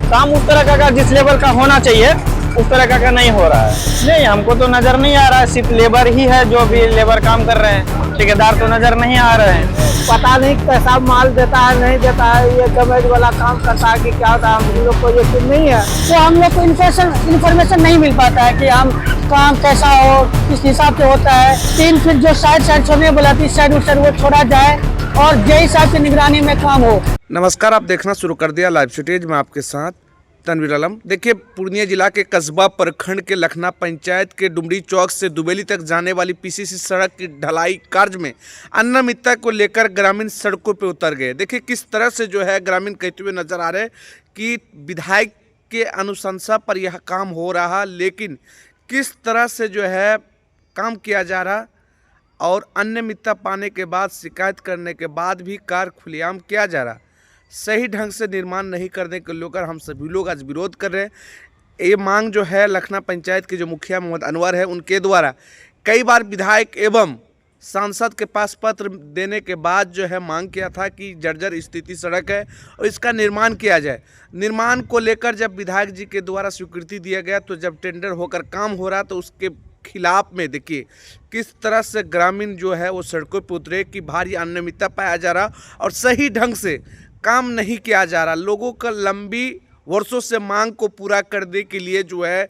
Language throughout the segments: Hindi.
काम उस तरह का जिस लेवल का होना चाहिए उस तरह का नहीं हो रहा है। नहीं, हमको तो नजर नहीं आ रहा है, सिर्फ लेबर ही है जो भी लेबर काम कर रहे हैं, ठेकेदार तो नजर नहीं आ रहे हैं। पता नहीं कैसा माल देता है नहीं देता है, ये डैमेज वाला काम करता है कि क्या होता है, हम लोग को यकीन नहीं है। तो हम लोग को इन्फॉर्मेशन नहीं मिल पाता है कि हम काम कैसा हो, किस हिसाब से होता है। 3 फीट जो साइड छोड़ने बोला थी, साइड उस साइड वो छोड़ा जाए और जेई साहब की निगरानी में काम हो। नमस्कार, आप देखना शुरू कर दिया लाइव फुटेज में आपके साथ तनवीर आलम। देखिए, पूर्णिया जिला के कस्बा प्रखंड के लखना पंचायत के डुमरी चौक से दुबेली तक जाने वाली पीसीसी सड़क की ढलाई कार्य में अनियमितता को लेकर ग्रामीण सड़कों पर उतर गए। देखिए किस तरह से जो है ग्रामीण कहते हुए नजर आ रहे हैं कि विधायक के अनुशंसा पर यह काम हो रहा, लेकिन किस तरह से जो है काम किया जा रहा और अनियमितता पाने के बाद शिकायत करने के बाद भी कार्य खुलेआम किया जा रहा, सही ढंग से निर्माण नहीं करने को लेकर हम सभी लोग आज विरोध कर रहे हैं। ये मांग जो है लखना पंचायत के जो मुखिया मोहम्मद अनवर है उनके द्वारा कई बार विधायक एवं सांसद के पास पत्र देने के बाद जो है मांग किया था कि जर्जर स्थिति सड़क है और इसका निर्माण किया जाए। निर्माण को लेकर जब विधायक जी के द्वारा स्वीकृति दिया गया तो जब टेंडर होकर काम हो रहा तो उसके खिलाफ में देखिए किस तरह से ग्रामीण जो है वो सड़कों पर उतरे कि भारी अनियमितता पाया जा रहा और सही ढंग से काम नहीं किया जा रहा। लोगों का लंबी वर्षों से मांग को पूरा करने के लिए जो है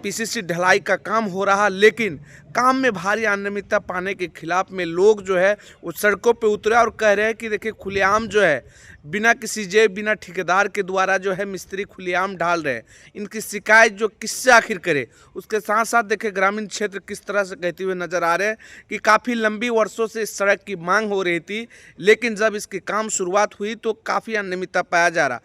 पीसीसी ढलाई का काम हो रहा, लेकिन काम में भारी अनियमितता पाने के खिलाफ में लोग जो है वो सड़कों पे उतरे और कह रहे हैं कि देखिए खुलेआम जो है बिना किसी जेब बिना ठेकेदार के द्वारा जो है मिस्त्री खुलेआम डाल रहे हैं। इनकी शिकायत जो किससे आखिर करे। उसके साथ साथ देखिए ग्रामीण क्षेत्र किस तरह से कहते हुए नजर आ रहे हैं कि काफ़ी लंबी वर्षों से इस सड़क की मांग हो रही थी, लेकिन जब इसकी काम शुरुआत हुई तो काफ़ी अनियमितता पाया जा रहा।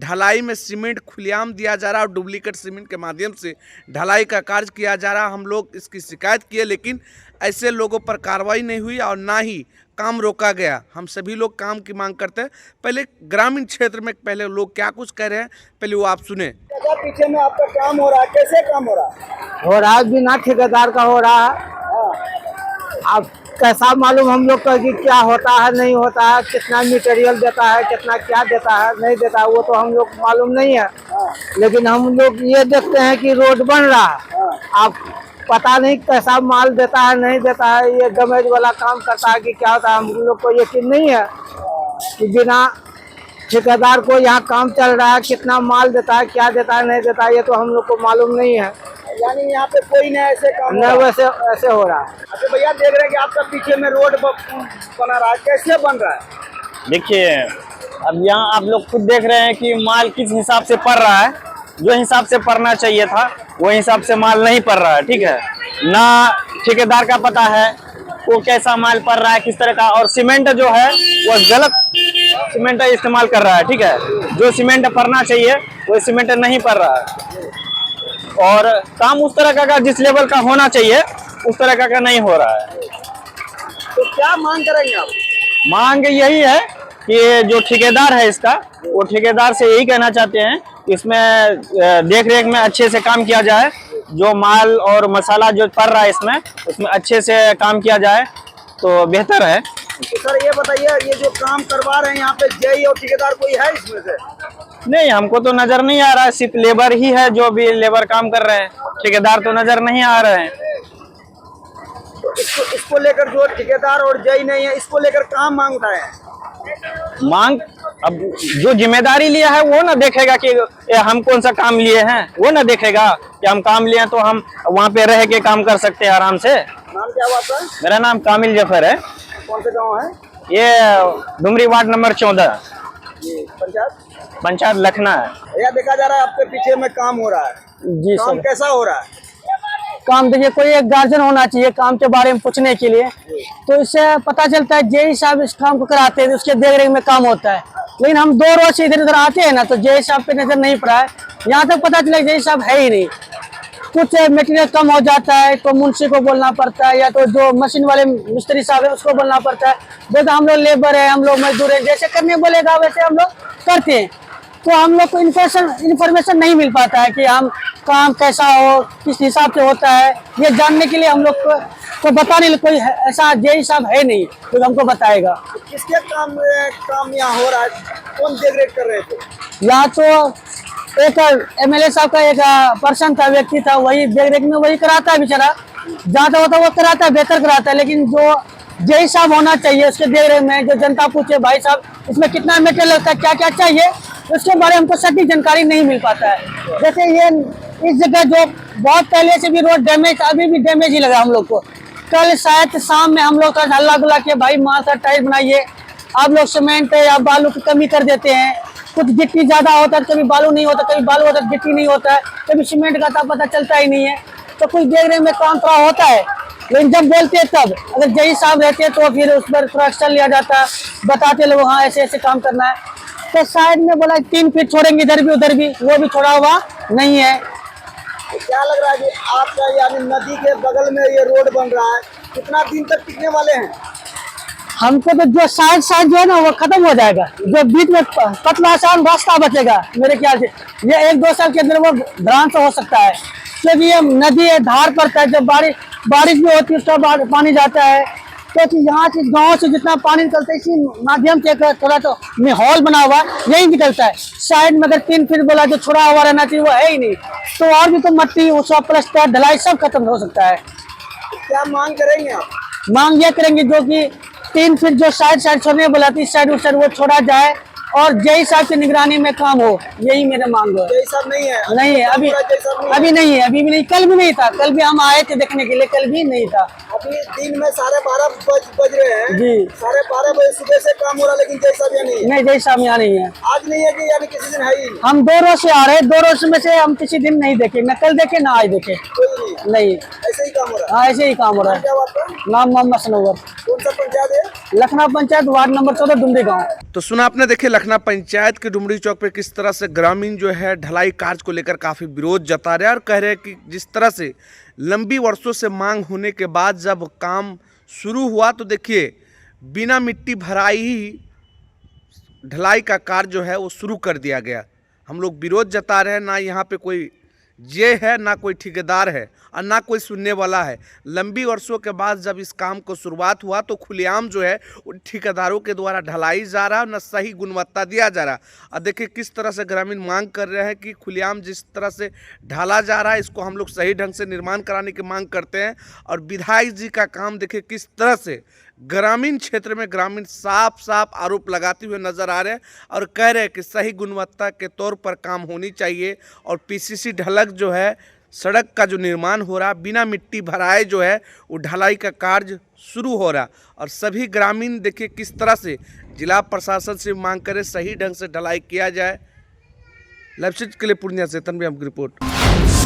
ढलाई में सीमेंट खुलेआम दिया जा रहा और डुप्लीकेट सीमेंट के माध्यम से ढलाई का कार्य किया जा रहा। हम लोग इसकी शिकायत किए, लेकिन ऐसे लोगों पर कार्रवाई नहीं हुई और ना ही काम रोका गया। हम सभी लोग काम की मांग करते हैं। पहले ग्रामीण क्षेत्र में पहले लोग क्या कुछ कह रहे हैं, पहले वो आप सुने। पीछे में आपका काम हो रहा है, कैसे काम हो रहा है? हो रहा है बिना ठेकेदार का हो रहा है। अब कैसा मालूम हम लोग का कि क्या होता है नहीं होता है, कितना मटेरियल देता है, कितना क्या देता है नहीं देता है, वो तो हम लोग मालूम नहीं है। लेकिन हम लोग ये देखते हैं कि रोड बन रहा है। अब पता नहीं कैसा माल देता है नहीं देता है, ये डैमेज वाला काम करता है कि क्या होता है, हम लोग को यकीन नहीं है कि बिना ठेकेदार को यहाँ काम चल रहा है, कितना माल देता है क्या देता है नहीं देता है, ये तो हम लोग को मालूम नहीं है। यानी यहाँ पे कोई नहीं ऐसे काम न वैसे ऐसे हो रहा है। अच्छा भैया, देख रहे हैं कि आपका पीछे में रोड बना रहा है, कैसे बन रहा है? देखिए अब यहाँ आप लोग खुद देख रहे हैं कि माल किस हिसाब से पड़ रहा है। जो हिसाब से पड़ना चाहिए था वो हिसाब से माल नहीं पड़ रहा है, ठीक है ना। ठेकेदार का पता है वो कैसा माल पड़ रहा है किस तरह का, और सीमेंट जो है वो गलत सीमेंट इस्तेमाल कर रहा है, ठीक है। जो सीमेंट पड़ना चाहिए वो सीमेंट नहीं पड़ रहा है और काम उस तरह का जिस लेवल का होना चाहिए उस तरह का नहीं हो रहा है। तो क्या मांग करेंगे आप? मांग यही है कि जो ठेकेदार है इसका, वो ठेकेदार से यही कहना चाहते हैं इसमें देख रेख में अच्छे से काम किया जाए। जो माल और मसाला जो पड़ रहा है उसमें अच्छे से काम किया जाए तो बेहतर है। तो सर ये बताइए, ये जो काम करवा रहे हैं यहाँ पे जेई और ठेकेदार कोई है इसमें से? नहीं, हमको तो नजर नहीं आ रहा है, सिर्फ लेबर ही है जो भी लेबर काम कर रहे हैं, ठेकेदार तो नजर नहीं आ रहे हैं। तो इसको लेकर जो ठेकेदार और जेई नहीं है, इसको लेकर काम मांगता है। मांग अब जो जिम्मेदारी लिया है वो ना देखेगा कि हम कौन सा काम लिए हैं, वो ना देखेगा कि हम काम लिए हैं तो हम वहाँ पे रह के काम कर सकते हैं आराम से। नाम क्या हुआ आपका? मेरा नाम कामिल जफर है। कौन से गाँव है? ये डुमरी वार्ड नंबर 14 पंचायत लखना है। भैया देखा जा रहा है आपके पीछे में काम हो रहा है, जी काम सर। कैसा हो रहा है? काम देखिए, कोई एक गार्जियन होना चाहिए काम के बारे में पूछने के लिए, तो इससे पता चलता है जेई साहब इस काम को कराते हैं, उसके देख रेख में काम होता है। लेकिन हम 2 रोज से इधर उधर आते हैं ना तो जेई साहब पे नजर नहीं पड़ा है। यहाँ तक पता चला जेई साहब है ही नहीं। कुछ मटेरियल कम हो जाता है तो मुंशी को बोलना पड़ता है, या तो जो मशीन वाले मिस्त्री साहब है उसको बोलना पड़ता है। बोलते हम लोग लेबर है, हम लोग मजदूर है, जैसे करने बोलेगा वैसे हम लोग करते हैं। तो हम लोग को इन्फॉर्मेशन नहीं मिल पाता है कि हम काम कैसा हो, किस हिसाब से होता है, ये जानने के लिए हम लोग को तो बताने कोई ऐसा जेई साहब है नहीं जो हमको बताएगा। किसके काम यहाँ हो रहा है, कौन देख रेख कर रहे थे? या तो एक एमएलए साहब का एक पर्सन था, व्यक्ति था, वही देख रेख में वही कराता है बेचारा, जहाँ तक होता है वो कराता है, बेहतर कराता है। लेकिन जो जेई साहब होना चाहिए उसके देख रेख में, जो जनता पूछे भाई साहब इसमें कितना मेटेरियल लगता है, क्या क्या चाहिए, उसके बारे में हमको सटीक जानकारी नहीं मिल पाता है। जैसे ये इस जगह जो बहुत पहले से भी रोड डैमेज, अभी भी डैमेज ही लगा हम लोग को। कल शायद शाम में हम लोग का हल्ला गुल्ला के भाई माल का टाइट बनाइए, आप लोग सीमेंट या बालू की कमी कर देते हैं, कुछ गिट्टी ज्यादा होता है, कभी बालू नहीं होता, कभी बालू होता है गिट्टी नहीं होता है, कभी सीमेंट का पता चलता ही नहीं है। तो कुछ देख रहे में काम थोड़ा होता है, लेकिन जब बोलते हैं तब, अगर जेई साहब रहते तो फिर उस पर थोड़ा एक्शन लिया जाता, बताते लोग हाँ ऐसे ऐसे काम करना है। तो शायद में बोला 3 फीट छोड़ेंगे इधर भी उधर भी, वो भी छोड़ा हुआ नहीं है। तो क्या लग रहा है कि आपका यानी नदी के बगल में ये रोड बन रहा है, कितना दिन तक टिकने वाले हैं? हमको तो जो साइड जो है ना वो खत्म हो जाएगा, जो बीच में पतला आसान रास्ता बचेगा मेरे ख्याल से ये 1-2 साल के अंदर वो भ्रांत हो सकता है, क्योंकि ये नदी है, धार पड़ता है, जब बारिश भी होती है उसका पानी जाता है, तो यहाँ से गांव से जितना पानी निकलता है इसी माध्यम से थोड़ा तो माहौल बना हुआ यही निकलता है। साइड में अगर 3 फीट बोला जो छोड़ा हुआ रहना चाहिए वो है ही नहीं, तो और भी तो मट्टी उसका प्लस्तर ढलाई सब खत्म हो सकता है। क्या मांग करेंगे आप? मांग ये करेंगे जो कि 3 फीट जो साइड छोड़ने बोला थी, साइड उस साइड वो छोड़ा जाए और जेई साहब की निगरानी में काम हो, यही मेरे मांग है। जेई साहब नहीं है? नहीं है अभी, अभी नहीं है, अभी भी नहीं, कल भी नहीं था, कल भी हम आए थे देखने के लिए, कल भी नहीं था। अभी दिन में 12:30 बज रहे हैं जी, 12:30 बजे सुबह से काम हो रहा, लेकिन जेई साहब यहाँ नहीं है? नहीं जेई साहब यहाँ नहीं है। आज नहीं है कि यानी किसी दिन है ही? हम 2 रोज से आ रहे हैं, 2 रोज में से हम किसी दिन नहीं देखे, न कल देखे ना आज देखे, कोई नहीं ऐसे ही काम हो रहा है? हाँ ऐसे ही काम हो रहा है। क्या आपका नाम मोहम्मद सनोवर, कौन सा पंचायत है? लखना पंचायत, वार्ड नंबर 14, डुमरी गाँव। तो सुना आपने, देखिए लखना पंचायत के डुमरी चौक पे किस तरह से ग्रामीण जो है ढलाई कार्य को लेकर काफ़ी विरोध जता रहे हैं और कह रहे हैं कि जिस तरह से लंबी वर्षों से मांग होने के बाद जब काम शुरू हुआ तो देखिए बिना मिट्टी भराई ही ढलाई का कार्य जो है वो शुरू कर दिया गया। हम लोग विरोध जता रहे हैं, ना यहाँ पे कोई जे है, ना कोई ठेकेदार है और ना कोई सुनने वाला है। लंबी वर्षों के बाद जब इस काम को शुरुआत हुआ तो खुलेआम जो है उन ठेकेदारों के द्वारा ढलाई जा रहा है, न सही गुणवत्ता दिया जा रहा। और देखिए किस तरह से ग्रामीण मांग कर रहे हैं कि खुलेआम जिस तरह से ढाला जा रहा है इसको हम लोग सही ढंग से निर्माण कराने की मांग करते हैं। और विधायक जी का काम देखिए किस तरह से ग्रामीण क्षेत्र में ग्रामीण साफ साफ आरोप लगाते हुए नजर आ रहे हैं और कह रहे हैं कि सही गुणवत्ता के तौर पर काम होनी चाहिए। और पीसीसी ढलक जो है, सड़क का जो निर्माण हो रहा बिना मिट्टी भराए जो है वो ढलाई का कार्य शुरू हो रहा। और सभी ग्रामीण देखिए किस तरह से जिला प्रशासन से मांग करें सही ढंग से ढलाई किया जाए। लाइव के लिए पूर्णिया से तनवीर की रिपोर्ट।